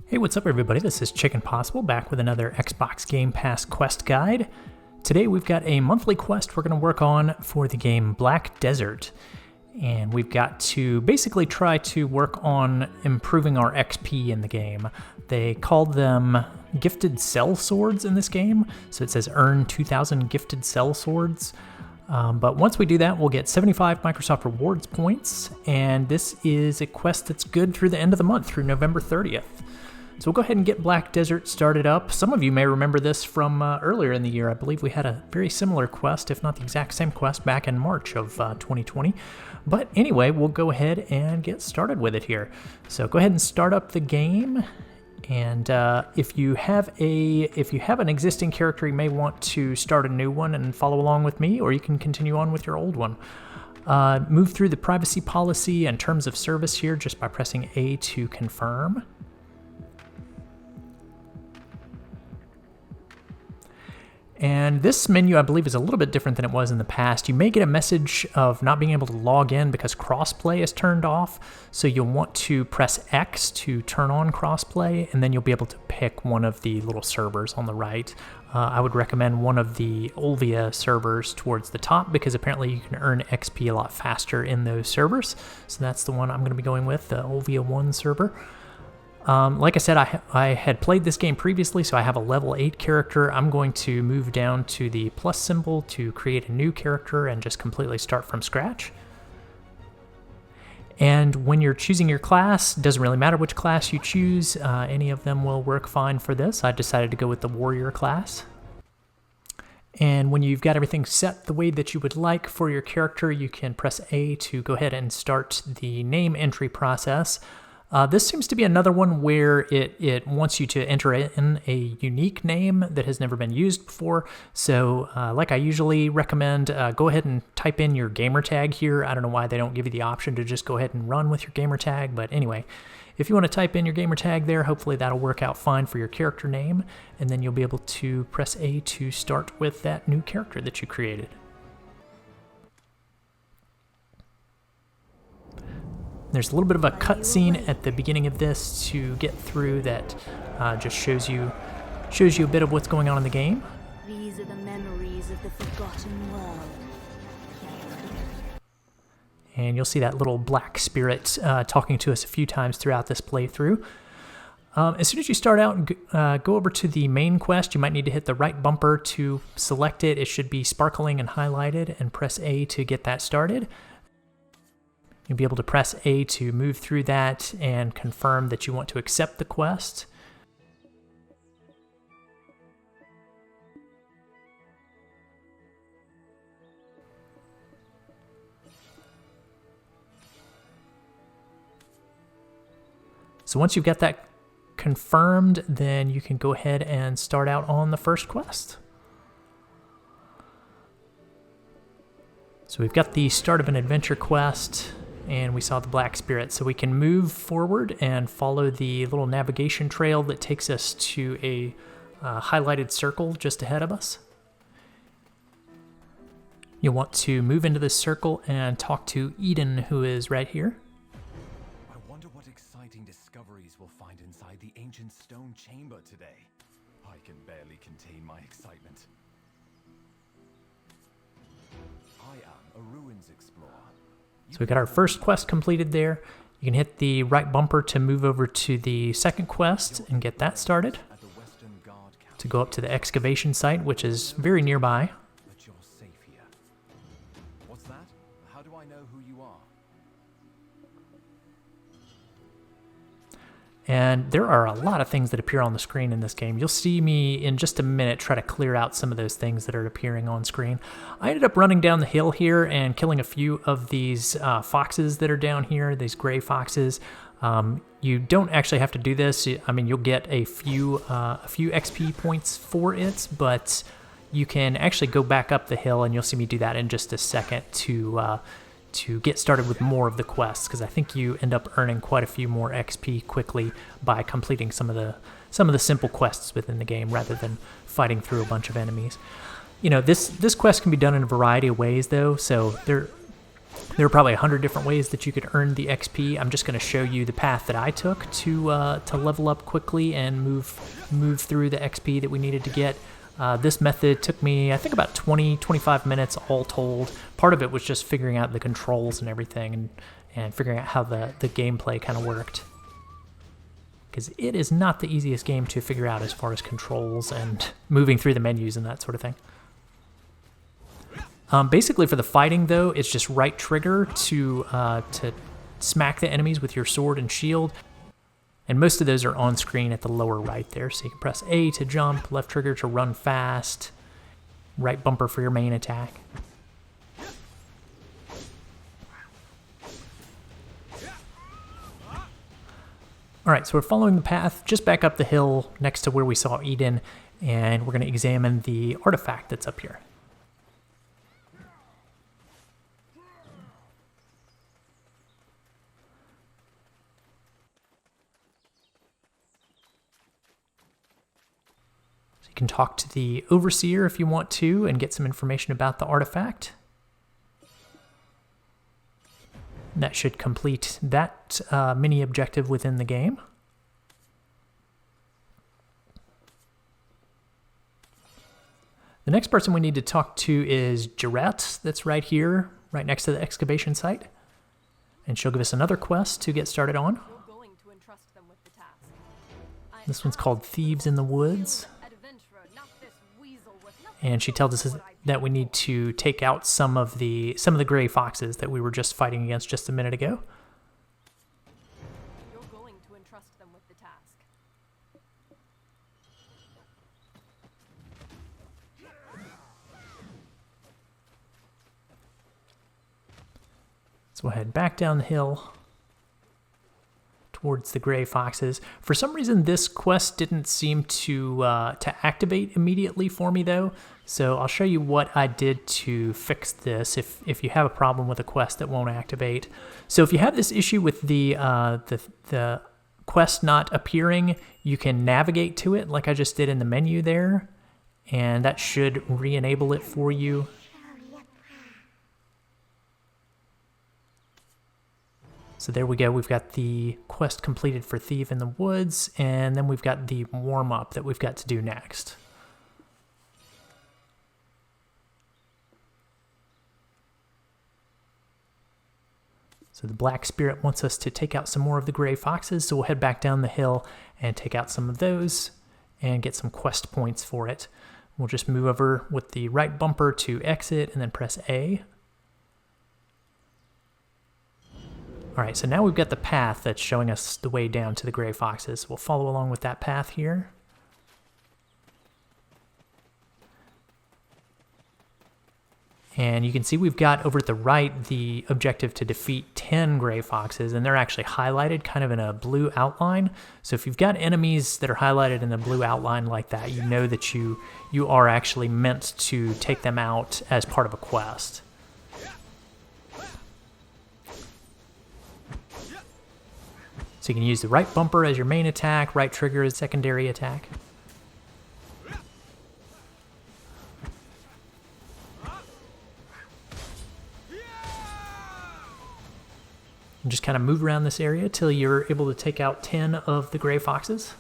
Hey, what's up everybody? This is Chicken Possible back with another Xbox Game Pass quest guide. Today we've got a monthly quest we're going to work on for the game Black Desert. And we've got to basically try to work on improving our XP in the game. They called them gifted Sellswords in this game. So it says earn 2,000 gifted Sellswords. But once we do that, we'll get 75 Microsoft Rewards points. And this is a quest that's good through the end of the month, through November 30th. So we'll go ahead and get Black Desert started up. Some of you may remember this from earlier in the year. I believe we had a very similar quest, if not the exact same quest, back in March of 2020. But anyway, we'll go ahead and get started with it here. So go ahead and start up the game. And if you have an existing character, you may want to start a new one and follow along with me, or you can continue on with your old one. Move through the privacy policy and terms of service here just by pressing A to confirm. And this menu, I believe, is a little bit different than it was in the past. You may get a message of not being able to log in because crossplay is turned off. So you'll want to press X to turn on crossplay, and then you'll be able to pick one of the little servers on the right. I would recommend one of the Olvia servers towards the top because apparently you can earn XP a lot faster in those servers. So that's the one I'm going to be going with, the Olvia 1 server. Like I said, I had played this game previously, so I have a level 8 character. I'm going to move down to the plus symbol to create a new character and just completely start from scratch. And when you're choosing your class, doesn't really matter which class you choose. Any of them will work fine for this. I decided to go with the warrior class. And when you've got everything set the way that you would like for your character, you can press A to go ahead and start the name entry process. This seems to be another one where it wants you to enter in a unique name that has never been used before. So like I usually recommend, go ahead and type in your gamer tag here. I don't know why they don't give you the option to just go ahead and run with your gamer tag. But anyway, if you want to type in your gamer tag there, hopefully that'll work out fine for your character name. And then you'll be able to press A to start with that new character that you created. There's a little bit of a cutscene at the beginning of this to get through that just shows you a bit of what's going on in the game. These are the memories of the forgotten world. And you'll see that little black spirit talking to us a few times throughout this playthrough. As soon as you start out and go over to the main quest, you might need to hit the right bumper to select it. It should be sparkling and highlighted, and press A to get that started. You'll be able to press A to move through that and confirm that you want to accept the quest. So once you've got that confirmed, then you can go ahead and start out on the first quest. So we've got the start of an adventure quest. And we saw the black spirit, so we can move forward and follow the little navigation trail that takes us to a highlighted circle just ahead of us. You'll want to move into this circle and talk to Eden, who is right here. I wonder what exciting discoveries we'll find inside the ancient stone chamber today. I can barely contain my excitement. I am a ruins explorer. So we got our first quest completed there. You can hit the right bumper to move over to the second quest and get that started. To go up to the excavation site, which is very nearby. But you're safe here. What's that? How do I know who you are? And there are a lot of things that appear on the screen in this game. You'll see me in just a minute try to clear out some of those things that are appearing on screen. I ended up running down the hill here and killing a few of these foxes that are down here, these gray foxes. You don't actually have to do this. I mean, you'll get a few XP points for it, but you can actually go back up the hill, and you'll see me do that in just a second to get started with more of the quests, because I think you end up earning quite a few more XP quickly by completing some of the simple quests within the game rather than fighting through a bunch of enemies. You know, this quest can be done in a variety of ways though, so There are probably 100 different ways that you could earn the XP. I'm just going to show you the path that I took to level up quickly and move through the XP that we needed to get. This method took me, I think, about 20-25 minutes all told. Part of it was just figuring out the controls and everything and figuring out how the gameplay kind of worked. Because it is not the easiest game to figure out as far as controls and moving through the menus and that sort of thing. Basically for the fighting though, it's just right trigger to smack the enemies with your sword and shield. And most of those are on screen at the lower right there. So you can press A to jump, left trigger to run fast, right bumper for your main attack. All right, so we're following the path just back up the hill next to where we saw Eden, and we're going to examine the artifact that's up here. So you can talk to the Overseer if you want to and get some information about the artifact. That should complete that mini objective within the game. The next person we need to talk to is Jarette, that's right here, right next to the excavation site. And she'll give us another quest to get started on. This one's called Thieves in the Woods. And she tells us that we need to take out some of the gray foxes that we were just fighting against just a minute ago. You're going to entrust them with the task. So we'll head back down the hill towards the gray foxes. For some reason, this quest didn't seem to activate immediately for me, though. So I'll show you what I did to fix this if you have a problem with a quest that won't activate. So if you have this issue with the quest not appearing, you can navigate to it like I just did in the menu there, and that should re-enable it for you. So there we go, we've got the quest completed for Thief in the Woods, and then we've got the warm-up that we've got to do next. So the Black Spirit wants us to take out some more of the gray foxes, so we'll head back down the hill and take out some of those and get some quest points for it. We'll just move over with the right bumper to exit and then press A. All right, so now we've got the path that's showing us the way down to the gray foxes. We'll follow along with that path here. And you can see we've got over at the right the objective to defeat 10 gray foxes, and they're actually highlighted kind of in a blue outline. So if you've got enemies that are highlighted in a blue outline like that, you know that you are actually meant to take them out as part of a quest. So you can use the right bumper as your main attack, right trigger as secondary attack. And just kind of move around this area till you're able to take out 10 of the gray foxes.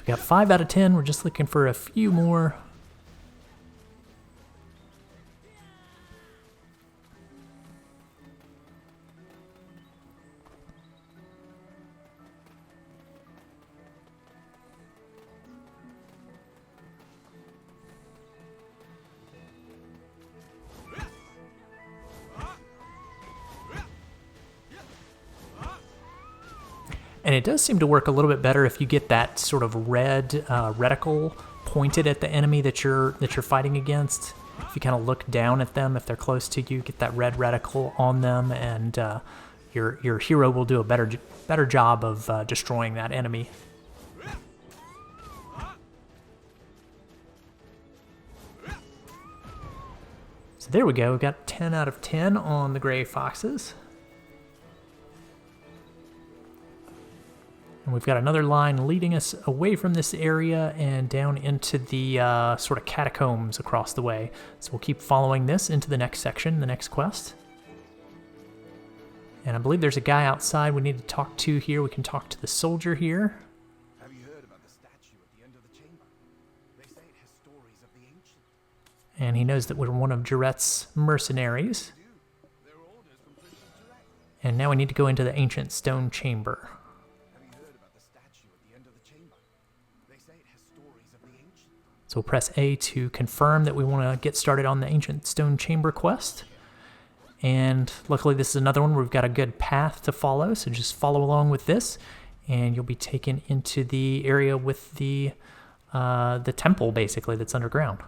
We got 5 out of 10. We're just looking for a few more. And it does seem to work a little bit better if you get that sort of red reticle pointed at the enemy that you're fighting against. If you kind of look down at them, if they're close to you, get that red reticle on them, and your hero will do a better job of destroying that enemy. So there we go. We've got 10 out of 10 on the gray foxes. And we've got another line leading us away from this area and down into the sort of catacombs across the way. So we'll keep following this into the next section, the next quest. And I believe there's a guy outside we need to talk to here. We can talk to the soldier here. Have you heard about the statue at the end of the chamber? They say it has stories of the ancient. And he knows that we're one of Juret's mercenaries. They're orders from Princess Direct. And now we need to go into the ancient stone chamber. Have you heard about the statue at the end of the chamber? They say it has stories of the ancient. So we'll press A to confirm that we want to get started on the ancient stone chamber quest. And luckily this is another one where we've got a good path to follow, so just follow along with this, and you'll be taken into the area with the temple, basically, that's underground.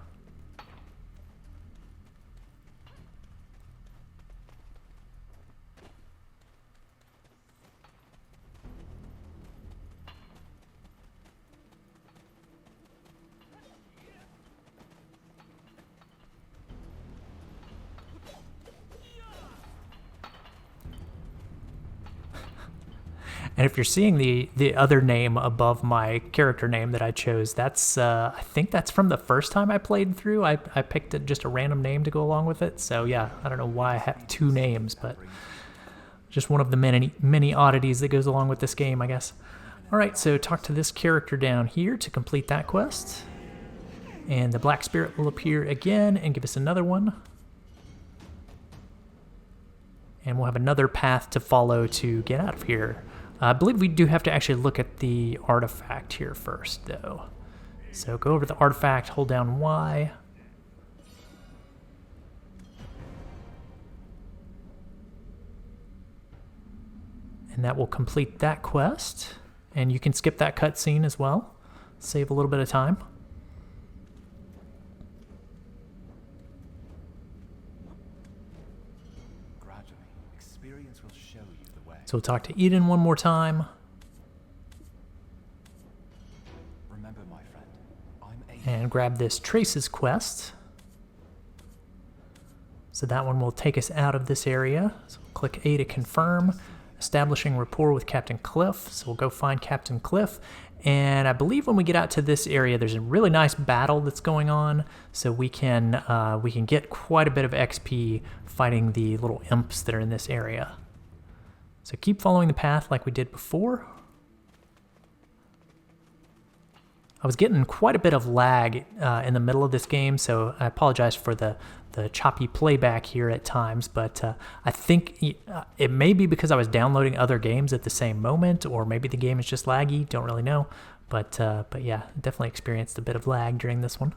And if you're seeing the other name above my character name that I chose, that's I think that's from the first time I played through. I picked just a random name to go along with it. So yeah, I don't know why I have two names, but just one of the many oddities that goes along with this game, I guess. All right, so talk to this character down here to complete that quest. And the Black Spirit will appear again and give us another one. And we'll have another path to follow to get out of here. I believe we do have to actually look at the artifact here first, though. So go over to the artifact, hold down Y. And that will complete that quest. And you can skip that cutscene as well. Save a little bit of time. So we'll talk to Eden one more time. Remember, my friend, I'm and grab this Traces quest. So that one will take us out of this area. So we'll click A to confirm. Establishing rapport with Captain Cliff. So we'll go find Captain Cliff. And I believe when we get out to this area, there's a really nice battle that's going on. So we can get quite a bit of XP fighting the little imps that are in this area. So keep following the path like we did before. I was getting quite a bit of lag in the middle of this game, so I apologize for the choppy playback here at times, but I think it may be because I was downloading other games at the same moment, or maybe the game is just laggy, don't really know. But yeah, definitely experienced a bit of lag during this one.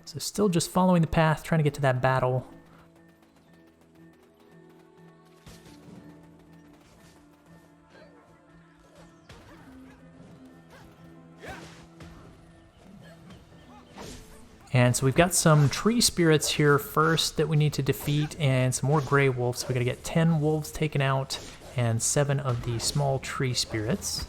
So still just following the path, trying to get to that battle. And so we've got some tree spirits here first that we need to defeat, and some more gray wolves. So we got to get 10 wolves taken out and 7 of the small tree spirits.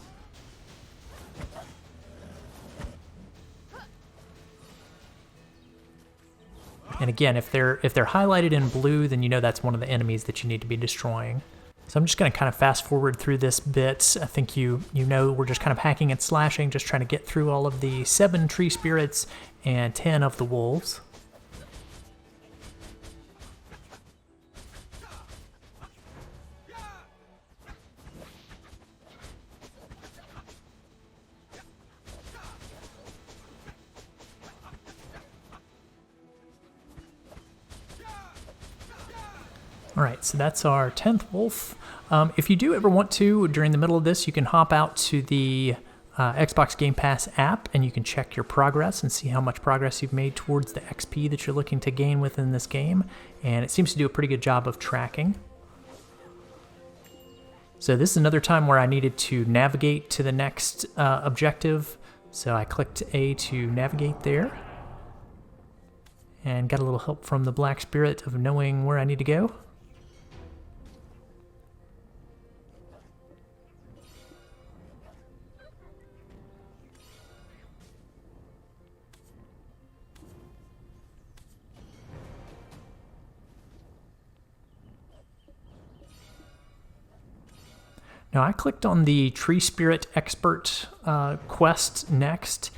And again, if they're highlighted in blue, then you know that's one of the enemies that you need to be destroying. So I'm just going to kind of fast forward through this bit. I think you know we're just kind of hacking and slashing, just trying to get through all of the 7 tree spirits and 10 of the wolves. All right, so that's our 10th wolf. If you do ever want to, during the middle of this, you can hop out to the Xbox Game Pass app and you can check your progress and see how much progress you've made towards the XP that you're looking to gain within this game. And it seems to do a pretty good job of tracking. So this is another time where I needed to navigate to the next objective. So I clicked A to navigate there. And got a little help from the Black Spirit of knowing where I need to go. Now I clicked on the Tree Spirit Expert quest next,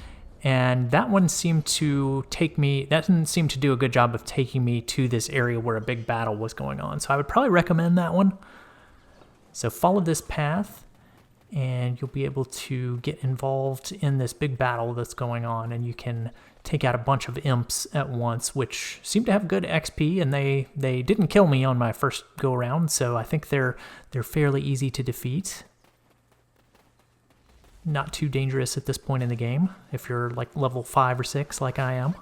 and that one seemed to that didn't seem to do a good job of taking me to this area where a big battle was going on. So I would probably recommend that one. So follow this path, and you'll be able to get involved in this big battle that's going on, and you can take out a bunch of imps at once, which seem to have good XP, and they didn't kill me on my first go around, so I think they're fairly easy to defeat. Not too dangerous at this point in the game if you're like level 5 or 6 like I am.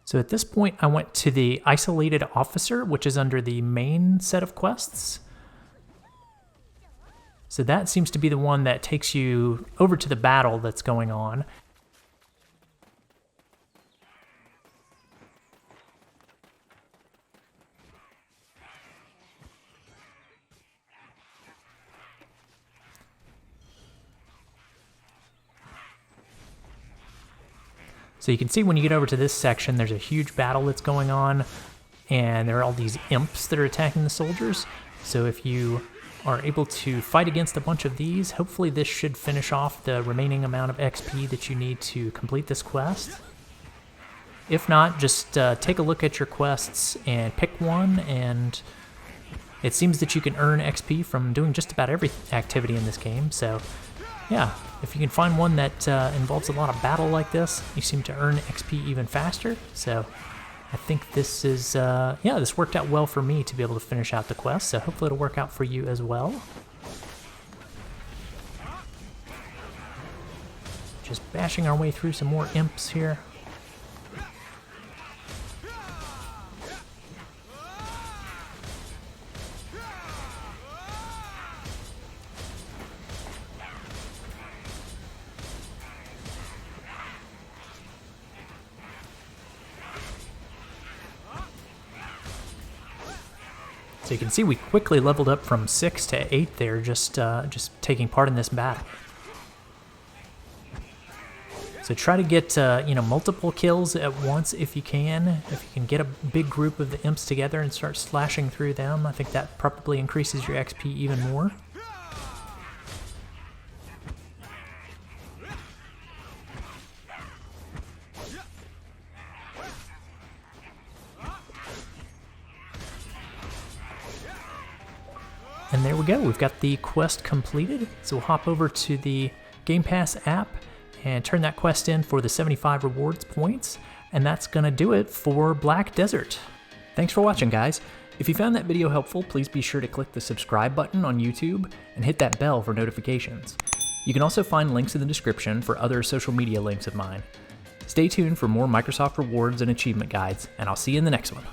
So at this point, I went to the Isolated Officer, which is under the main set of quests. So that seems to be the one that takes you over to the battle that's going on. So you can see when you get over to this section, there's a huge battle that's going on, and there are all these imps that are attacking the soldiers. So if you are able to fight against a bunch of these, hopefully this should finish off the remaining amount of XP that you need to complete this quest. If not, just take a look at your quests and pick one, and it seems that you can earn XP from doing just about every activity in this game. So yeah, if you can find one that involves a lot of battle like this, you seem to earn XP even faster. So I think this is, this worked out well for me to be able to finish out the quest, so hopefully it'll work out for you as well. Just bashing our way through some more imps here. So you can see we quickly leveled up from 6 to 8 there, just taking part in this battle. So try to get multiple kills at once if you can. If you can get a big group of the imps together and start slashing through them, I think that probably increases your XP even more. And there we go, we've got the quest completed. So we'll hop over to the Game Pass app and turn that quest in for the 75 rewards points. And that's gonna do it for Black Desert. Thanks for watching, guys. If you found that video helpful, please be sure to click the subscribe button on YouTube and hit that bell for notifications. You can also find links in the description for other social media links of mine. Stay tuned for more Microsoft rewards and achievement guides, and I'll see you in the next one.